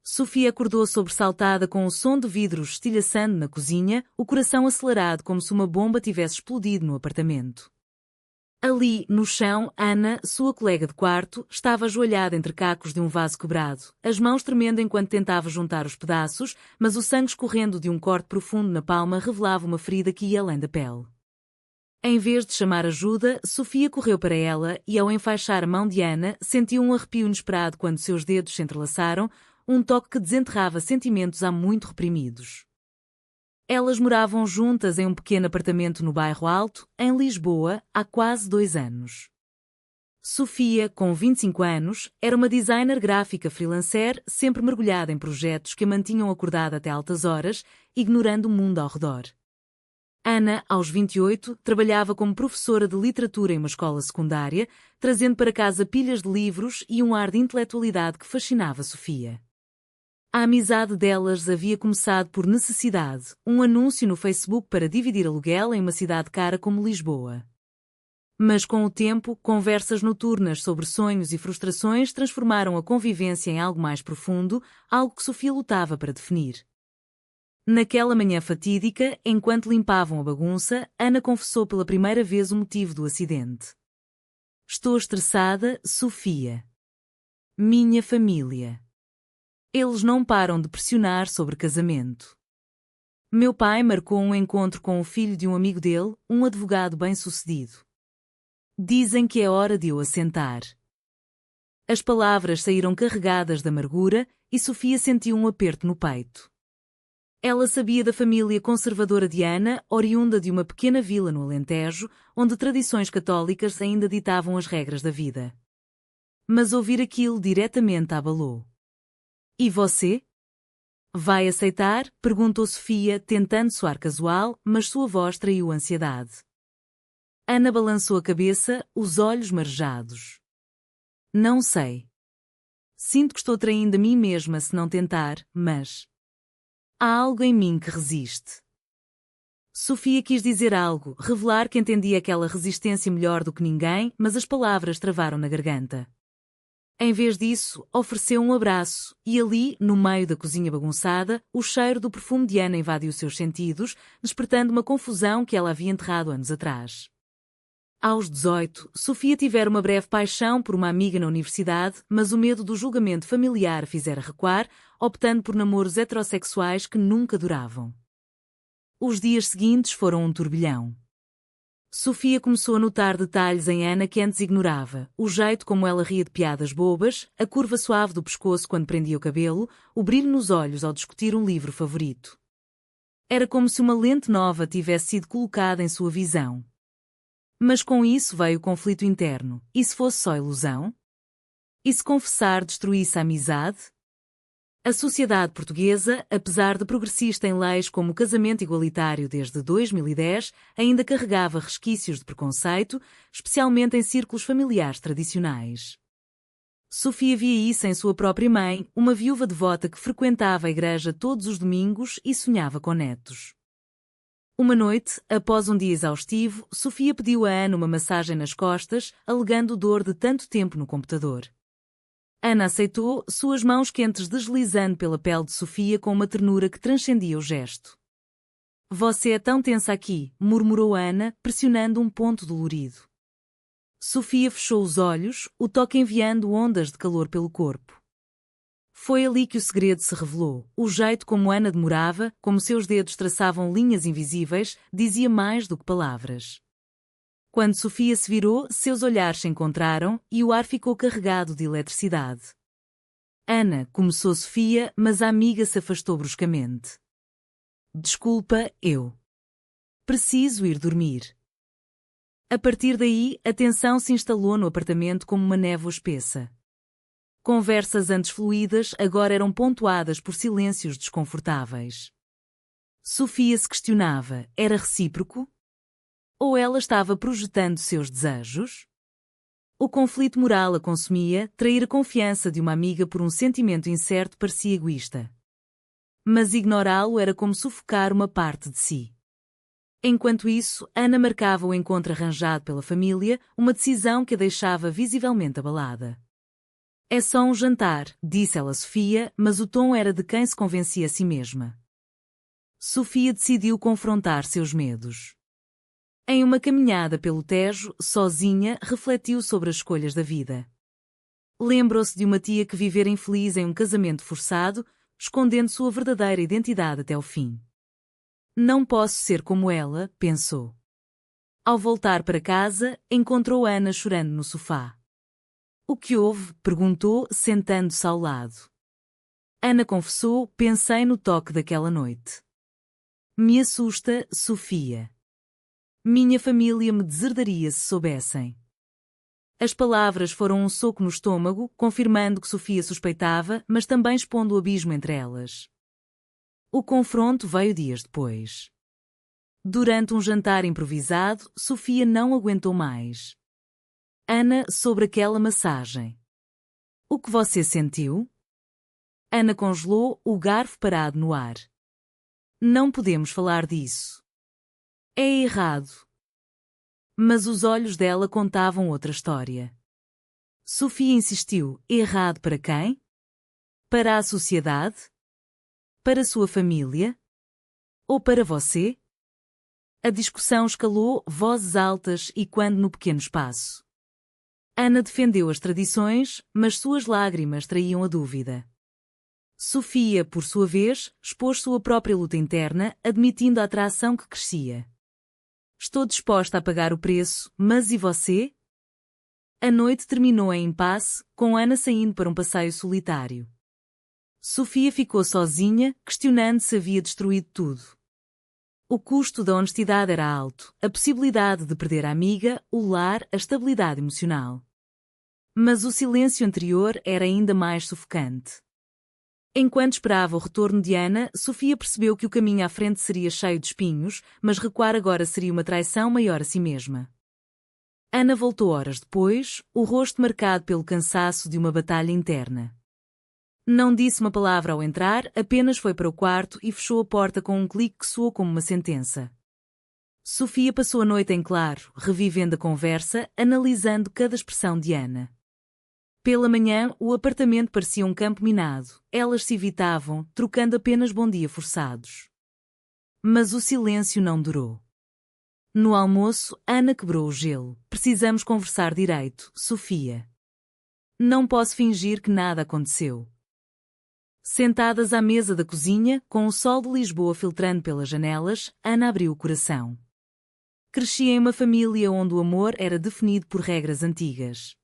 Sofia acordou sobressaltada com o som de vidros estilhaçando na cozinha, o coração acelerado como se uma bomba tivesse explodido no apartamento. Ali, no chão, Ana, sua colega de quarto, estava ajoelhada entre cacos de um vaso quebrado, as mãos tremendo enquanto tentava juntar os pedaços, mas o sangue escorrendo de um corte profundo na palma revelava uma ferida que ia além da pele. Em vez de chamar ajuda, Sofia correu para ela e, ao enfaixar a mão de Ana, sentiu um arrepio inesperado quando seus dedos se entrelaçaram, um toque que desenterrava sentimentos há muito reprimidos. Elas moravam juntas em um pequeno apartamento no bairro Alto, em Lisboa, há quase 2 anos. Sofia, com 25 anos, era uma designer gráfica freelancer, sempre mergulhada em projetos que a mantinham acordada até altas horas, ignorando o mundo ao redor. Ana, aos 28, trabalhava como professora de literatura em uma escola secundária, trazendo para casa pilhas de livros e um ar de intelectualidade que fascinava Sofia. A amizade delas havia começado por necessidade, um anúncio no Facebook para dividir aluguel em uma cidade cara como Lisboa. Mas com o tempo, conversas noturnas sobre sonhos e frustrações transformaram a convivência em algo mais profundo, algo que Sofia lutava para definir. Naquela manhã fatídica, enquanto limpavam a bagunça, Ana confessou pela primeira vez o motivo do acidente. Estou estressada, Sofia. Minha família. Eles não param de pressionar sobre casamento. Meu pai marcou um encontro com o filho de um amigo dele, um advogado bem-sucedido. Dizem que é hora de eu assentar. As palavras saíram carregadas de amargura e Sofia sentiu um aperto no peito. Ela sabia da família conservadora de Ana, oriunda de uma pequena vila no Alentejo, onde tradições católicas ainda ditavam as regras da vida. Mas ouvir aquilo diretamente a abalou. E você? Vai aceitar? Perguntou Sofia, tentando soar casual, mas sua voz traiu ansiedade. Ana balançou a cabeça, os olhos marejados. Não sei. Sinto que estou traindo a mim mesma se não tentar, mas... há algo em mim que resiste. Sofia quis dizer algo, revelar que entendia aquela resistência melhor do que ninguém, mas as palavras travaram na garganta. Em vez disso, ofereceu um abraço, e ali, no meio da cozinha bagunçada, o cheiro do perfume de Ana invadiu seus sentidos, despertando uma confusão que ela havia enterrado anos atrás. Aos 18, Sofia tivera uma breve paixão por uma amiga na universidade, mas o medo do julgamento familiar a fizera recuar, optando por namoros heterossexuais que nunca duravam. Os dias seguintes foram um turbilhão. Sofia começou a notar detalhes em Ana que antes ignorava, o jeito como ela ria de piadas bobas, a curva suave do pescoço quando prendia o cabelo, o brilho nos olhos ao discutir um livro favorito. Era como se uma lente nova tivesse sido colocada em sua visão. Mas com isso veio o conflito interno. E se fosse só ilusão? E se confessar destruísse a amizade? A sociedade portuguesa, apesar de progressista em leis como o casamento igualitário desde 2010, ainda carregava resquícios de preconceito, especialmente em círculos familiares tradicionais. Sofia via isso em sua própria mãe, uma viúva devota que frequentava a igreja todos os domingos e sonhava com netos. Uma noite, após um dia exaustivo, Sofia pediu a Ana uma massagem nas costas, alegando dor de tanto tempo no computador. Ana aceitou, suas mãos quentes deslizando pela pele de Sofia com uma ternura que transcendia o gesto. Você é tão tensa aqui, murmurou Ana, pressionando um ponto dolorido. Sofia fechou os olhos, o toque enviando ondas de calor pelo corpo. Foi ali que o segredo se revelou. O jeito como Ana demorava, como seus dedos traçavam linhas invisíveis, dizia mais do que palavras. Quando Sofia se virou, seus olhares se encontraram e o ar ficou carregado de eletricidade. Ana, começou Sofia, mas a amiga se afastou bruscamente. Desculpa, eu preciso ir dormir. A partir daí, a tensão se instalou no apartamento como uma névoa espessa. Conversas antes fluídas agora eram pontuadas por silêncios desconfortáveis. Sofia se questionava, era recíproco? Ou ela estava projetando seus desejos? O conflito moral a consumia, trair a confiança de uma amiga por um sentimento incerto parecia egoísta. Mas ignorá-lo era como sufocar uma parte de si. Enquanto isso, Ana marcava o encontro arranjado pela família, uma decisão que a deixava visivelmente abalada. É só um jantar, disse ela a Sofia, mas o tom era de quem se convencia a si mesma. Sofia decidiu confrontar seus medos. Em uma caminhada pelo Tejo, sozinha, refletiu sobre as escolhas da vida. Lembrou-se de uma tia que vivera infeliz em um casamento forçado, escondendo sua verdadeira identidade até o fim. Não posso ser como ela, pensou. Ao voltar para casa, encontrou Ana chorando no sofá. O que houve? Perguntou, sentando-se ao lado. Ana confessou, pensei no toque daquela noite. Me assusta, Sofia. Minha família me deserdaria se soubessem. As palavras foram um soco no estômago, confirmando que Sofia suspeitava, mas também expondo o abismo entre elas. O confronto veio dias depois. Durante um jantar improvisado, Sofia não aguentou mais. Ana, sobre aquela massagem. O que você sentiu? Ana congelou, o garfo parado no ar. Não podemos falar disso. É errado. Mas os olhos dela contavam outra história. Sofia insistiu, errado para quem? Para a sociedade? Para sua família? Ou para você? A discussão escalou, vozes altas e quando no pequeno espaço. Ana defendeu as tradições, mas suas lágrimas traíam a dúvida. Sofia, por sua vez, expôs sua própria luta interna, admitindo a atração que crescia. Estou disposta a pagar o preço, mas e você? A noite terminou em impasse, com Ana saindo para um passeio solitário. Sofia ficou sozinha, questionando se havia destruído tudo. O custo da honestidade era alto, a possibilidade de perder a amiga, o lar, a estabilidade emocional. Mas o silêncio anterior era ainda mais sufocante. Enquanto esperava o retorno de Ana, Sofia percebeu que o caminho à frente seria cheio de espinhos, mas recuar agora seria uma traição maior a si mesma. Ana voltou horas depois, o rosto marcado pelo cansaço de uma batalha interna. Não disse uma palavra ao entrar, apenas foi para o quarto e fechou a porta com um clique que soou como uma sentença. Sofia passou a noite em claro, revivendo a conversa, analisando cada expressão de Ana. Pela manhã, o apartamento parecia um campo minado. Elas se evitavam, trocando apenas bom dia forçados. Mas o silêncio não durou. No almoço, Ana quebrou o gelo. Precisamos conversar direito, Sofia. Não posso fingir que nada aconteceu. Sentadas à mesa da cozinha, com o sol de Lisboa filtrando pelas janelas, Ana abriu o coração. Cresci em uma família onde o amor era definido por regras antigas.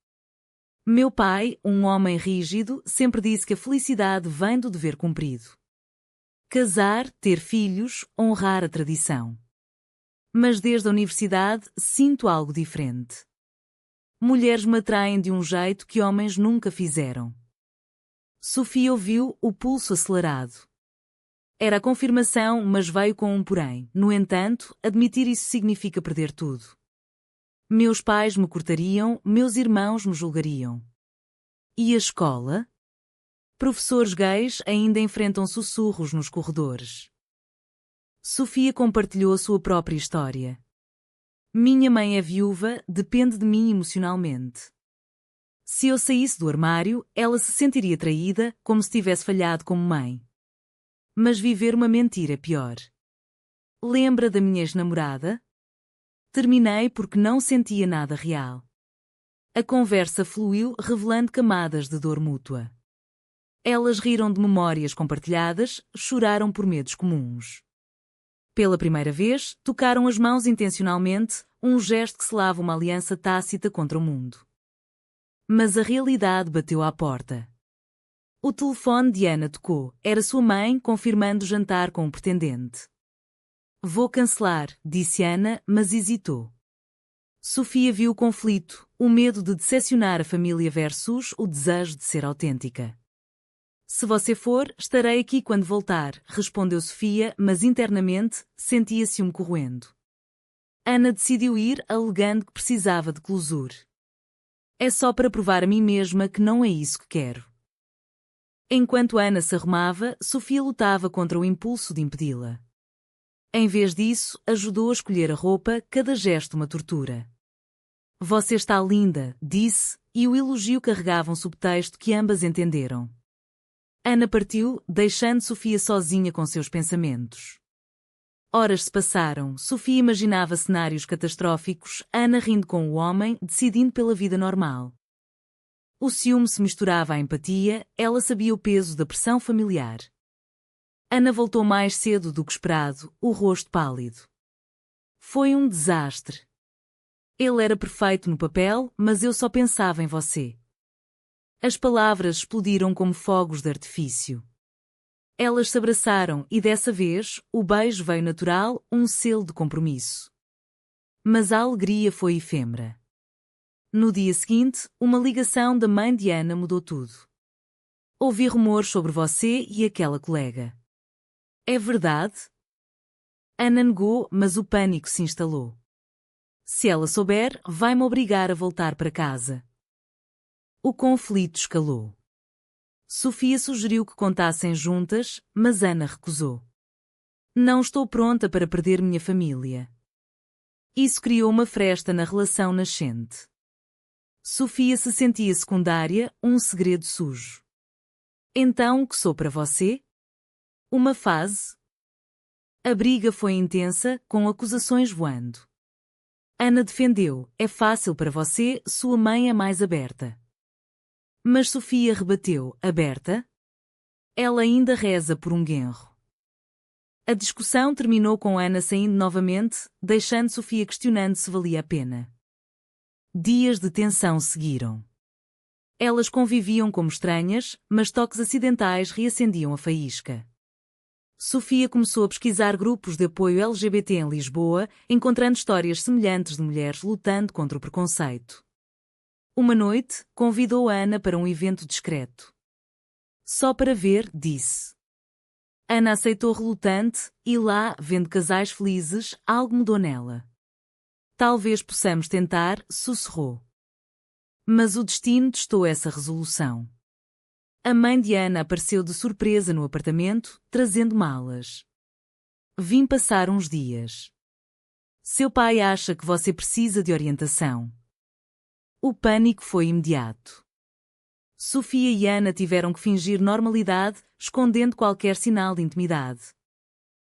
Meu pai, um homem rígido, sempre disse que a felicidade vem do dever cumprido. Casar, ter filhos, honrar a tradição. Mas desde a universidade sinto algo diferente. Mulheres me atraem de um jeito que homens nunca fizeram. Sofia ouviu o pulso acelerado. Era a confirmação, mas veio com um porém. No entanto, admitir isso significa perder tudo. Meus pais me cortariam, meus irmãos me julgariam. E a escola? Professores gays ainda enfrentam sussurros nos corredores. Sofia compartilhou a sua própria história. Minha mãe é viúva, depende de mim emocionalmente. Se eu saísse do armário, ela se sentiria traída, como se tivesse falhado como mãe. Mas viver uma mentira é pior. Lembra da minha ex-namorada? Terminei porque não sentia nada real. A conversa fluiu, revelando camadas de dor mútua. Elas riram de memórias compartilhadas, choraram por medos comuns. Pela primeira vez, tocaram as mãos intencionalmente, um gesto que selava uma aliança tácita contra o mundo. Mas a realidade bateu à porta. O telefone de Ana tocou, era sua mãe confirmando o jantar com o pretendente. Vou cancelar, disse Ana, mas hesitou. Sofia viu o conflito, o medo de decepcionar a família versus o desejo de ser autêntica. Se você for, estarei aqui quando voltar, respondeu Sofia, mas internamente sentia-se um corroendo. Ana decidiu ir, alegando que precisava de closure. É só para provar a mim mesma que não é isso que quero. Enquanto Ana se arrumava, Sofia lutava contra o impulso de impedi-la. Em vez disso, ajudou a escolher a roupa, cada gesto uma tortura. Você está linda, disse, e o elogio carregava um subtexto que ambas entenderam. Ana partiu, deixando Sofia sozinha com seus pensamentos. Horas se passaram, Sofia imaginava cenários catastróficos, Ana rindo com o homem, decidindo pela vida normal. O ciúme se misturava à empatia, ela sabia o peso da pressão familiar. Ana voltou mais cedo do que esperado, o rosto pálido. Foi um desastre. Ele era perfeito no papel, mas eu só pensava em você. As palavras explodiram como fogos de artifício. Elas se abraçaram e dessa vez, o beijo veio natural, um selo de compromisso. Mas a alegria foi efêmera. No dia seguinte, uma ligação da mãe de Ana mudou tudo. Ouvi rumores sobre você e aquela colega. É verdade? Ana negou, mas o pânico se instalou. Se ela souber, vai-me obrigar a voltar para casa. O conflito escalou. Sofia sugeriu que contassem juntas, mas Ana recusou. Não estou pronta para perder minha família. Isso criou uma fresta na relação nascente. Sofia se sentia secundária, um segredo sujo. Então, o que sou para você? Uma fase? A briga foi intensa, com acusações voando. Ana defendeu, é fácil para você, sua mãe é mais aberta. Mas Sofia rebateu, aberta? Ela ainda reza por um genro. A discussão terminou com Ana saindo novamente, deixando Sofia questionando se valia a pena. Dias de tensão seguiram. Elas conviviam como estranhas, mas toques acidentais reacendiam a faísca. Sofia começou a pesquisar grupos de apoio LGBT em Lisboa, encontrando histórias semelhantes de mulheres lutando contra o preconceito. Uma noite, convidou a Ana para um evento discreto. Só para ver, disse. Ana aceitou relutante, e lá, vendo casais felizes, algo mudou nela. Talvez possamos tentar, sussurrou. Mas o destino testou essa resolução. A mãe de Ana apareceu de surpresa no apartamento, trazendo malas. Vim passar uns dias. Seu pai acha que você precisa de orientação. O pânico foi imediato. Sofia e Ana tiveram que fingir normalidade, escondendo qualquer sinal de intimidade.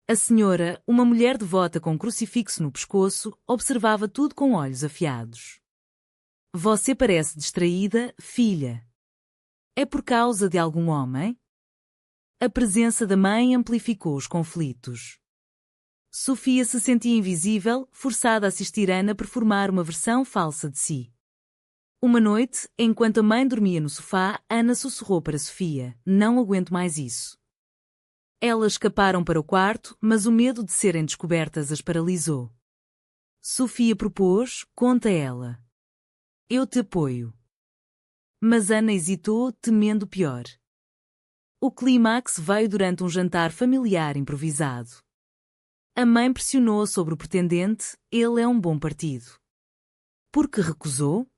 A senhora, uma mulher devota com um crucifixo no pescoço, observava tudo com olhos afiados. Você parece distraída, filha. É por causa de algum homem? A presença da mãe amplificou os conflitos. Sofia se sentia invisível, forçada a assistir Ana performar uma versão falsa de si. Uma noite, enquanto a mãe dormia no sofá, Ana sussurrou para Sofia, não aguento mais isso. Elas escaparam para o quarto, mas o medo de serem descobertas as paralisou. Sofia propôs, conta ela. Eu te apoio. Mas Ana hesitou, temendo o pior. O clímax veio durante um jantar familiar improvisado. A mãe pressionou sobre o pretendente, ele é um bom partido. Por que recusou?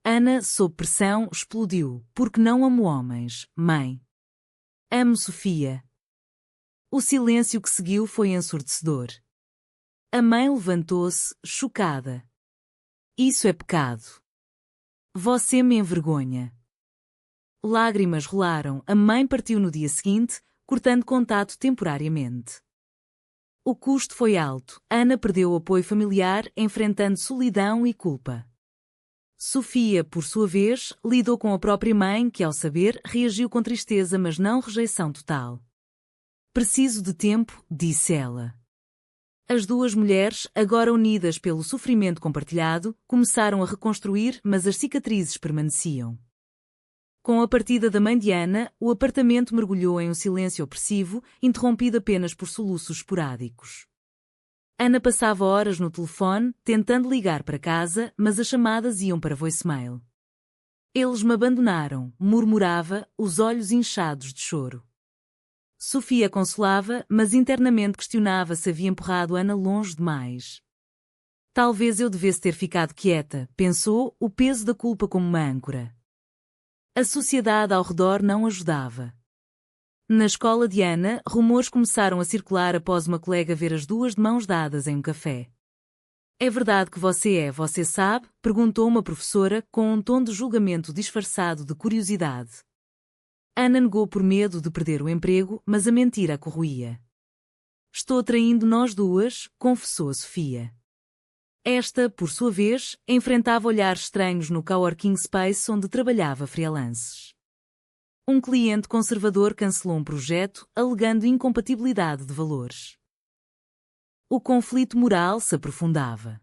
Ana, sob pressão, explodiu. Porque não amo homens, mãe. Amo Sofia. O silêncio que seguiu foi ensurdecedor. A mãe levantou-se, chocada. Isso é pecado. Você me envergonha. Lágrimas rolaram, a mãe partiu no dia seguinte, cortando contato temporariamente. O custo foi alto, Ana perdeu o apoio familiar, enfrentando solidão e culpa. Sofia, por sua vez, lidou com a própria mãe que, ao saber, reagiu com tristeza mas não rejeição total. Preciso de tempo, disse ela. As duas mulheres, agora unidas pelo sofrimento compartilhado, começaram a reconstruir, mas as cicatrizes permaneciam. Com a partida da mãe de Ana, o apartamento mergulhou em um silêncio opressivo, interrompido apenas por soluços esporádicos. Ana passava horas no telefone, tentando ligar para casa, mas as chamadas iam para voicemail. Eles me abandonaram, murmurava, os olhos inchados de choro. Sofia consolava, mas internamente questionava se havia empurrado Ana longe demais. Talvez eu devesse ter ficado quieta, pensou, o peso da culpa como uma âncora. A sociedade ao redor não ajudava. Na escola de Ana, rumores começaram a circular após uma colega ver as duas de mãos dadas em um café. É verdade que você sabe? Perguntou uma professora com um tom de julgamento disfarçado de curiosidade. Ana negou por medo de perder o emprego, mas a mentira a corroía. Estou traindo nós duas, confessou a Sofia. Esta, por sua vez, enfrentava olhares estranhos no coworking space onde trabalhava freelances. Um cliente conservador cancelou um projeto, alegando incompatibilidade de valores. O conflito moral se aprofundava.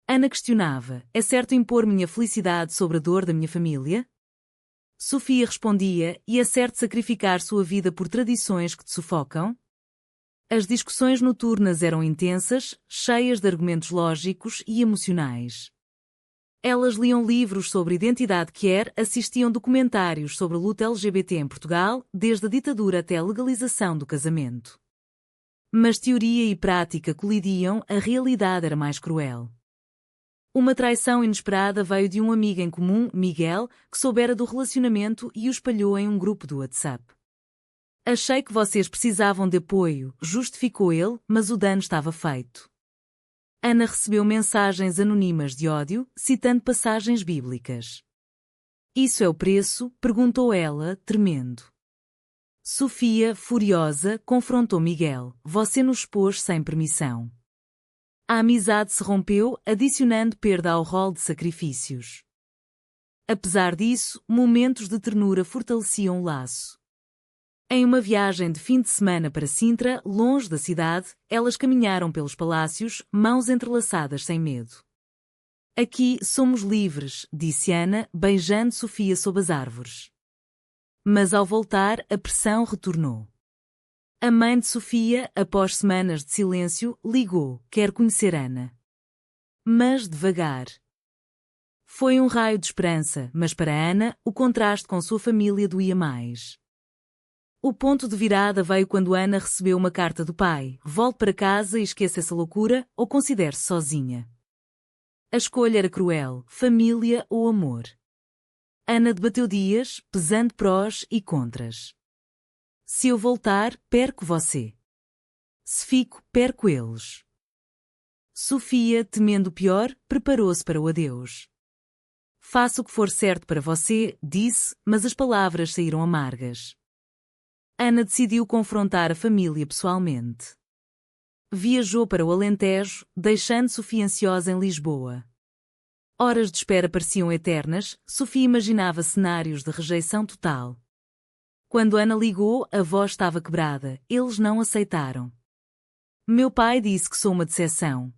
Ana questionava: é certo impor minha felicidade sobre a dor da minha família? Sofia respondia: e é certo sacrificar sua vida por tradições que te sufocam? As discussões noturnas eram intensas, cheias de argumentos lógicos e emocionais. Elas liam livros sobre identidade queer, assistiam documentários sobre a luta LGBT em Portugal, desde a ditadura até a legalização do casamento. Mas teoria e prática colidiam, a realidade era mais cruel. Uma traição inesperada veio de um amigo em comum, Miguel, que soubera do relacionamento e o espalhou em um grupo do WhatsApp. Achei que vocês precisavam de apoio, justificou ele, mas o dano estava feito. Ana recebeu mensagens anônimas de ódio, citando passagens bíblicas. Isso é o preço? Perguntou ela, tremendo. Sofia, furiosa, confrontou Miguel. Você nos expôs sem permissão. A amizade se rompeu, adicionando perda ao rol de sacrifícios. Apesar disso, momentos de ternura fortaleciam o laço. Em uma viagem de fim de semana para Sintra, longe da cidade, elas caminharam pelos palácios, mãos entrelaçadas sem medo. Aqui somos livres, disse Ana, beijando Sofia sob as árvores. Mas ao voltar, a pressão retornou. A mãe de Sofia, após semanas de silêncio, ligou: quer conhecer Ana. Mas devagar. Foi um raio de esperança, mas para Ana, o contraste com sua família doía mais. O ponto de virada veio quando Ana recebeu uma carta do pai: volte para casa e esqueça essa loucura, ou considere-se sozinha. A escolha era cruel: família ou amor. Ana debateu dias, pesando prós e contras. Se eu voltar, perco você. Se fico, perco eles. Sofia, temendo o pior, preparou-se para o adeus. Faça o que for certo para você, disse, mas as palavras saíram amargas. Ana decidiu confrontar a família pessoalmente. Viajou para o Alentejo, deixando Sofia ansiosa em Lisboa. Horas de espera pareciam eternas, Sofia imaginava cenários de rejeição total. Quando Ana ligou, a voz estava quebrada. Eles não aceitaram. Meu pai disse que sou uma decepção.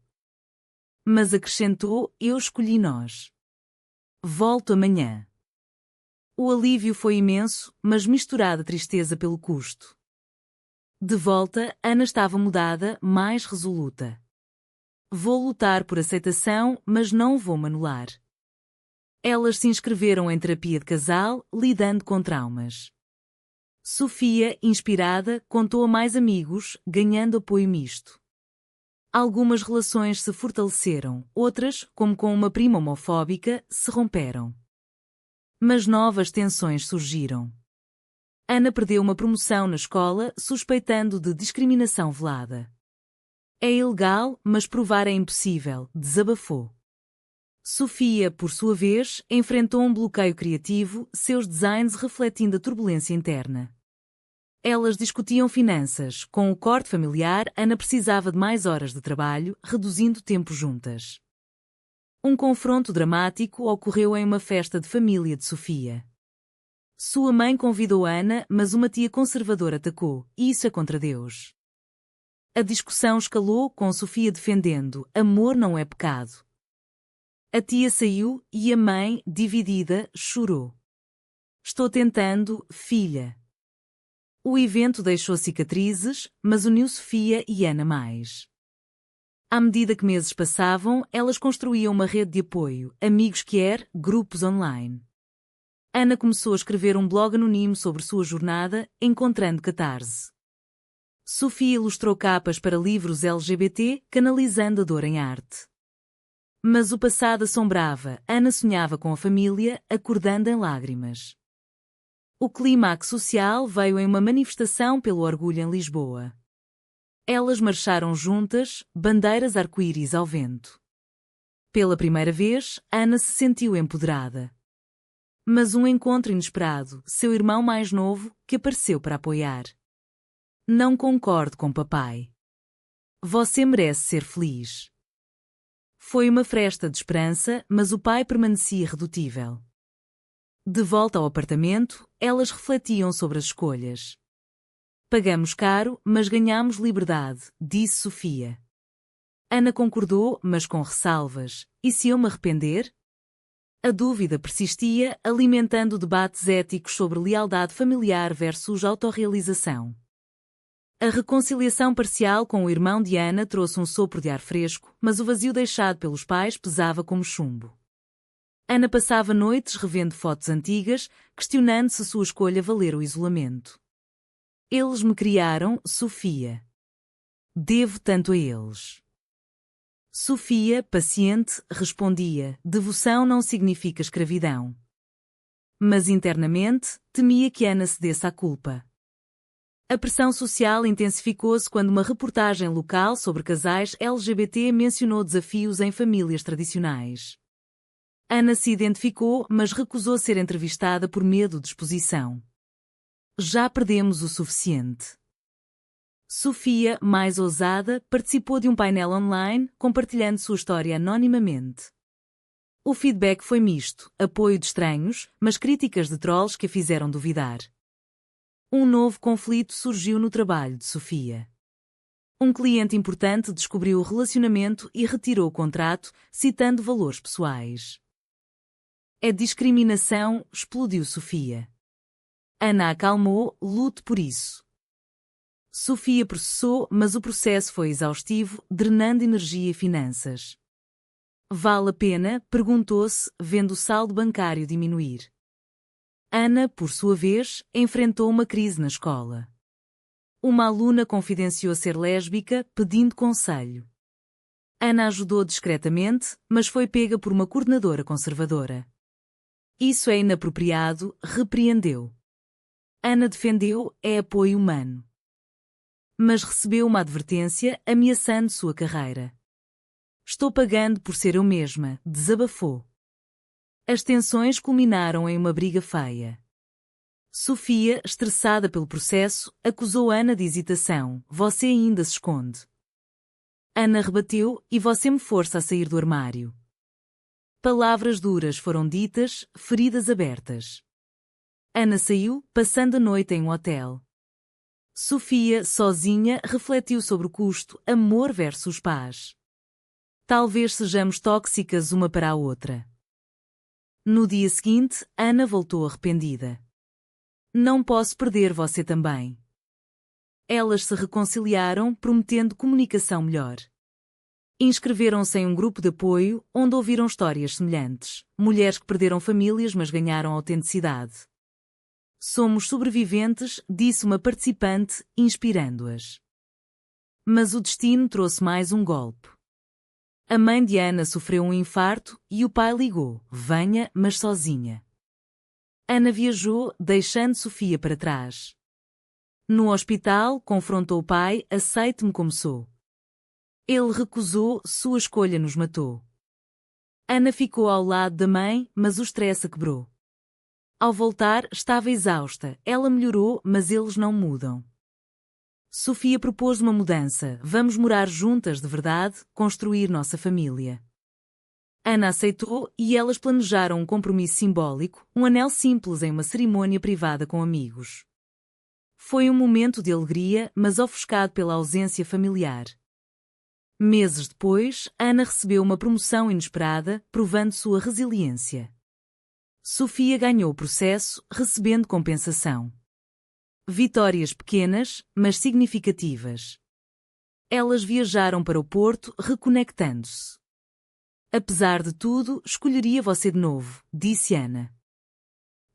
Mas acrescentou: eu escolhi nós. Volto amanhã. O alívio foi imenso, mas misturado a tristeza pelo custo. De volta, Ana estava mudada, mais resoluta. Vou lutar por aceitação, mas não vou me anular. Elas se inscreveram em terapia de casal, lidando com traumas. Sofia, inspirada, contou a mais amigos, ganhando apoio misto. Algumas relações se fortaleceram, outras, como com uma prima homofóbica, se romperam. Mas novas tensões surgiram. Ana perdeu uma promoção na escola, suspeitando de discriminação velada. É ilegal, mas provar é impossível, desabafou. Sofia, por sua vez, enfrentou um bloqueio criativo, seus designs refletindo a turbulência interna. Elas discutiam finanças. Com o corte familiar, Ana precisava de mais horas de trabalho, reduzindo tempo juntas. Um confronto dramático ocorreu em uma festa de família de Sofia. Sua mãe convidou Ana, mas uma tia conservadora atacou: isso é contra Deus. A discussão escalou, com Sofia defendendo: amor não é pecado. A tia saiu e a mãe, dividida, chorou. Estou tentando, filha. O evento deixou cicatrizes, mas uniu Sofia e Ana mais. À medida que meses passavam, elas construíam uma rede de apoio, amigos queer, grupos online. Ana começou a escrever um blog anónimo sobre sua jornada, encontrando catarse. Sofia ilustrou capas para livros LGBT, canalizando a dor em arte. Mas o passado assombrava, Ana sonhava com a família, acordando em lágrimas. O clímax social veio em uma manifestação pelo orgulho em Lisboa. Elas marcharam juntas, bandeiras arco-íris ao vento. Pela primeira vez, Ana se sentiu empoderada. Mas um encontro inesperado, seu irmão mais novo, que apareceu para apoiar. Não concordo com papai. Você merece ser feliz. Foi uma fresta de esperança, mas o pai permanecia irredutível. De volta ao apartamento, elas refletiam sobre as escolhas. Pagamos caro, mas ganhamos liberdade, disse Sofia. Ana concordou, mas com ressalvas. E se eu me arrepender? A dúvida persistia, alimentando debates éticos sobre lealdade familiar versus autorrealização. A reconciliação parcial com o irmão de Ana trouxe um sopro de ar fresco, mas o vazio deixado pelos pais pesava como chumbo. Ana passava noites revendo fotos antigas, questionando se sua escolha valera o isolamento. Eles me criaram, Sofia. Devo tanto a eles. Sofia, paciente, respondia: devoção não significa escravidão. Mas internamente, temia que Ana cedesse à culpa. A pressão social intensificou-se quando uma reportagem local sobre casais LGBT mencionou desafios em famílias tradicionais. Ana se identificou, mas recusou ser entrevistada por medo de exposição. Já perdemos o suficiente. Sofia, mais ousada, participou de um painel online, compartilhando sua história anonimamente. O feedback foi misto, apoio de estranhos, mas críticas de trolls que a fizeram duvidar. Um novo conflito surgiu no trabalho de Sofia. Um cliente importante descobriu o relacionamento e retirou o contrato, citando valores pessoais. É discriminação, explodiu Sofia. Ana acalmou, lute por isso. Sofia processou, mas o processo foi exaustivo, drenando energia e finanças. Vale a pena? Perguntou-se, vendo o saldo bancário diminuir. Ana, por sua vez, enfrentou uma crise na escola. Uma aluna confidenciou ser lésbica, pedindo conselho. Ana ajudou discretamente, mas foi pega por uma coordenadora conservadora. Isso é inapropriado, repreendeu. Ana defendeu, é apoio humano. Mas recebeu uma advertência, ameaçando sua carreira. Estou pagando por ser eu mesma, desabafou. As tensões culminaram em uma briga feia. Sofia, estressada pelo processo, acusou Ana de hesitação. Você ainda se esconde. Ana rebateu, e você me força a sair do armário. Palavras duras foram ditas, feridas abertas. Ana saiu, passando a noite em um hotel. Sofia, sozinha, refletiu sobre o custo, amor versus paz. Talvez sejamos tóxicas uma para a outra. No dia seguinte, Ana voltou arrependida. Não posso perder você também. Elas se reconciliaram, prometendo comunicação melhor. Inscreveram-se em um grupo de apoio, onde ouviram histórias semelhantes. Mulheres que perderam famílias, mas ganharam autenticidade. Somos sobreviventes, disse uma participante, inspirando-as. Mas o destino trouxe mais um golpe. A mãe de Ana sofreu um infarto e o pai ligou: venha, mas sozinha. Ana viajou, deixando Sofia para trás. No hospital, confrontou o pai: aceite-me como sou. Ele recusou, sua escolha nos matou. Ana ficou ao lado da mãe, mas o stress a quebrou. Ao voltar, estava exausta, ela melhorou, mas eles não mudam. Sofia propôs uma mudança: vamos morar juntas de verdade, construir nossa família. Ana aceitou e elas planejaram um compromisso simbólico, um anel simples em uma cerimônia privada com amigos. Foi um momento de alegria, mas ofuscado pela ausência familiar. Meses depois, Ana recebeu uma promoção inesperada, provando sua resiliência. Sofia ganhou o processo, recebendo compensação. Vitórias pequenas, mas significativas. Elas viajaram para o Porto, reconectando-se. Apesar de tudo, escolheria você de novo, disse Ana.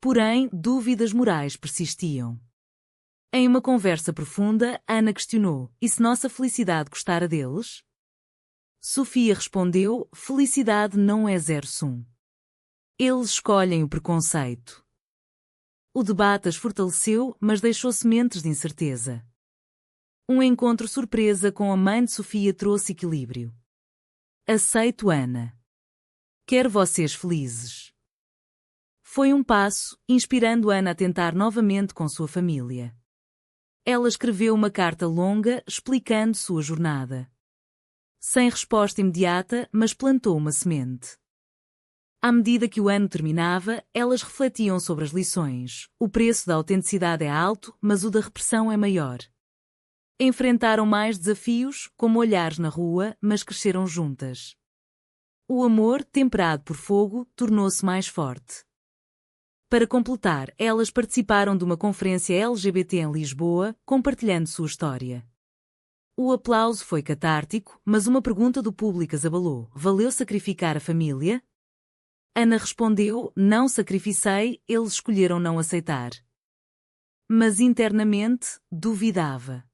Porém, dúvidas morais persistiam. Em uma conversa profunda, Ana questionou: e se nossa felicidade custara deles? Sofia respondeu: felicidade não é zero-sum. Eles escolhem o preconceito. O debate as fortaleceu, mas deixou sementes de incerteza. Um encontro surpresa com a mãe de Sofia trouxe equilíbrio. Aceito, Ana. Quero vocês felizes. Foi um passo, inspirando Ana a tentar novamente com sua família. Ela escreveu uma carta longa explicando sua jornada. Sem resposta imediata, mas plantou uma semente. À medida que o ano terminava, elas refletiam sobre as lições. O preço da autenticidade é alto, mas o da repressão é maior. Enfrentaram mais desafios, como olhares na rua, mas cresceram juntas. O amor, temperado por fogo, tornou-se mais forte. Para completar, elas participaram de uma conferência LGBT em Lisboa, compartilhando sua história. O aplauso foi catártico, mas uma pergunta do público as abalou: valeu sacrificar a família? Ana respondeu: não sacrificei, eles escolheram não aceitar. Mas internamente, duvidava.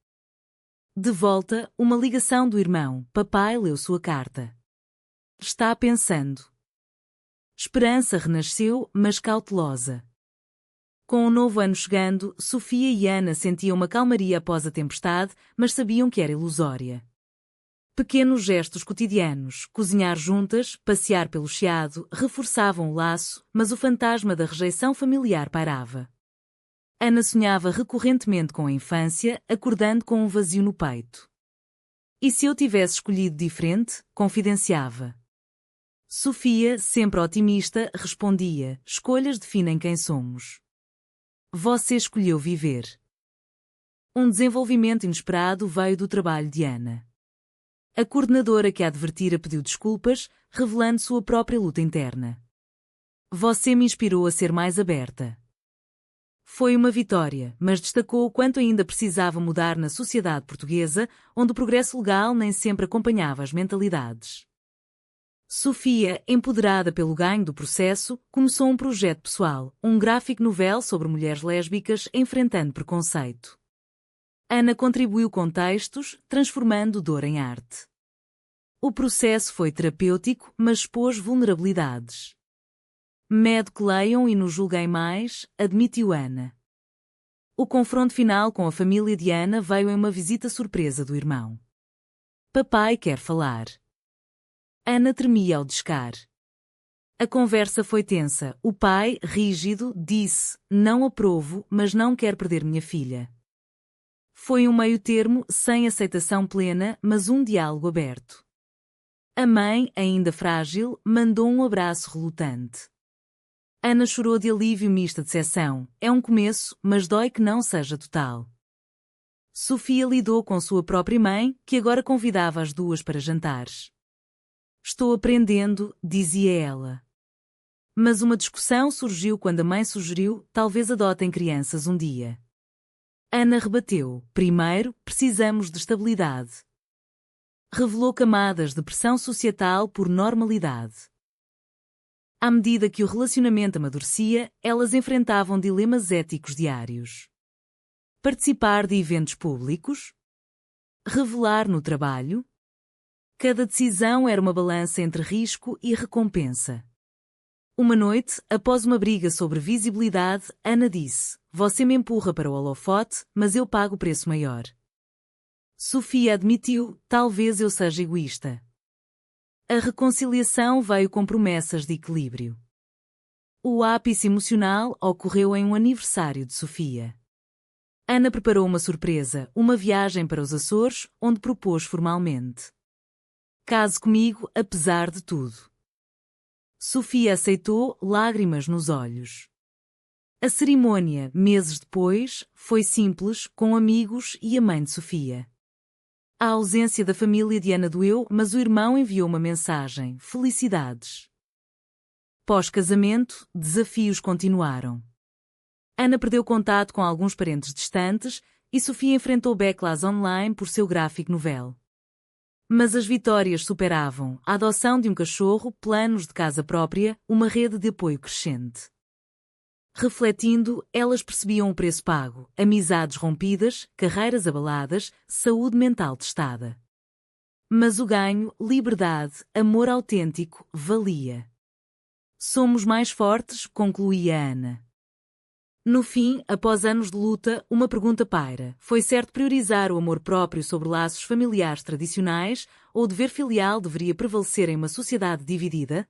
De volta, uma ligação do irmão: papai leu sua carta. Está pensando. Esperança renasceu, mas cautelosa. Com o novo ano chegando, Sofia e Ana sentiam uma calmaria após a tempestade, mas sabiam que era ilusória. Pequenos gestos cotidianos, cozinhar juntas, passear pelo Chiado, reforçavam o laço, mas o fantasma da rejeição familiar pairava. Ana sonhava recorrentemente com a infância, acordando com um vazio no peito. E se eu tivesse escolhido diferente? Confidenciava. Sofia, sempre otimista, respondia: escolhas definem quem somos. Você escolheu viver. Um desenvolvimento inesperado veio do trabalho de Ana. A coordenadora que a advertira pediu desculpas, revelando sua própria luta interna. Você me inspirou a ser mais aberta. Foi uma vitória, mas destacou o quanto ainda precisava mudar na sociedade portuguesa, onde o progresso legal nem sempre acompanhava as mentalidades. Sofia, empoderada pelo ganho do processo, começou um projeto pessoal, um graphic novel sobre mulheres lésbicas enfrentando preconceito. Ana contribuiu com textos, transformando dor em arte. O processo foi terapêutico, mas expôs vulnerabilidades. Medo que leiam e nos julguem mais, admitiu Ana. O confronto final com a família de Ana veio em uma visita surpresa do irmão. Papai quer falar. Ana tremia ao descar. A conversa foi tensa. O pai, rígido, disse: não aprovo, mas não quero perder minha filha. Foi um meio-termo, sem aceitação plena, mas um diálogo aberto. A mãe, ainda frágil, mandou um abraço relutante. Ana chorou de alívio mista decepção. É um começo, mas dói que não seja total. Sofia lidou com sua própria mãe, que agora convidava as duas para jantares. Estou aprendendo, dizia ela. Mas uma discussão surgiu quando a mãe sugeriu: talvez adotem crianças um dia. Ana rebateu: primeiro, precisamos de estabilidade. Revelou camadas de pressão societal por normalidade. À medida que o relacionamento amadurecia, elas enfrentavam dilemas éticos diários. Participar de eventos públicos? Revelar no trabalho? Cada decisão era uma balança entre risco e recompensa. Uma noite, após uma briga sobre visibilidade, Ana disse: você me empurra para o holofote, mas eu pago o preço maior. Sofia admitiu: talvez eu seja egoísta. A reconciliação veio com promessas de equilíbrio. O ápice emocional ocorreu em um aniversário de Sofia. Ana preparou uma surpresa, uma viagem para os Açores, onde propôs formalmente: case comigo, apesar de tudo. Sofia aceitou, lágrimas nos olhos. A cerimônia, meses depois, foi simples, com amigos e a mãe de Sofia. A ausência da família de Ana doeu, mas o irmão enviou uma mensagem: felicidades. Pós-casamento, desafios continuaram. Ana perdeu contato com alguns parentes distantes e Sofia enfrentou backlash online por seu graphic novel. Mas as vitórias superavam: a adoção de um cachorro, planos de casa própria, uma rede de apoio crescente. Refletindo, elas percebiam o preço pago: amizades rompidas, carreiras abaladas, saúde mental testada. Mas o ganho, liberdade, amor autêntico, valia. Somos mais fortes, concluía Ana. No fim, após anos de luta, uma pergunta paira: foi certo priorizar o amor próprio sobre laços familiares tradicionais, ou o dever filial deveria prevalecer em uma sociedade dividida?